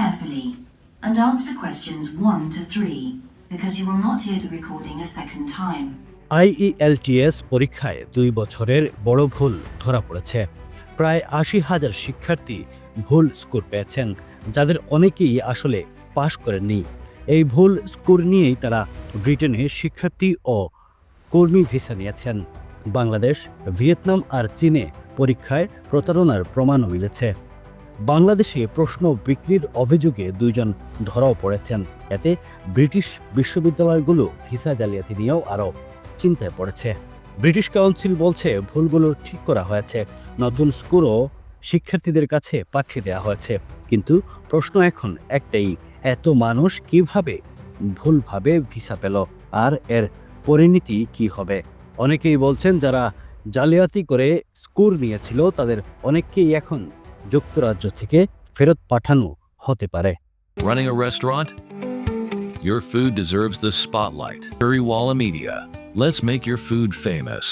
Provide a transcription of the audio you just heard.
carefully and answer questions 1 to 3 because you will not hear the recording a second time. IELTS পরীক্ষায় 2 বছরের বড় ভুল ধরা পড়েছে। প্রায় ৮০,০০০ শিক্ষার্থী ভুল স্কোর পেয়েছেন, যাদের অনেকেই আসলে পাশ করেননি। এই ভুল স্কোর নিয়েই তারা ব্রিটেনে শিক্ষার্থী ও কর্মী ভিসা নিয়েছেন। বাংলাদেশ, ভিয়েতনাম আর চীনে পরীক্ষায় প্রতারণার প্রমাণও মিলেছে। বাংলাদেশে প্রশ্ন বিক্রির অভিযোগে 2 জন ধরাও পড়েছেন। এতে ব্রিটিশ বিশ্ববিদ্যালয়গুলো ভিসা জালিয়াতি নিয়েও আরও চিন্তায় পড়েছে। ব্রিটিশ কাউন্সিল বলছে ভুলগুলো ঠিক করা হয়েছে, নতুন স্কোরও শিক্ষার্থীদের কাছে পাঠিয়ে দেওয়া হয়েছে। কিন্তু প্রশ্ন এখন একটাই, এত মানুষ কিভাবে ভুলভাবে ভিসা পেল, আর এর পরিণতি কি হবে? অনেকেই বলছেন যারা জালিয়াতি করে স্কোর নিয়েছিল তাদের অনেককেই এখন যুক্তরাজ্য থেকে ফেরত পাঠানো হতে পারে। Running a restaurant? Your food deserves the spotlight. Currywalla Media. Let's make your food famous.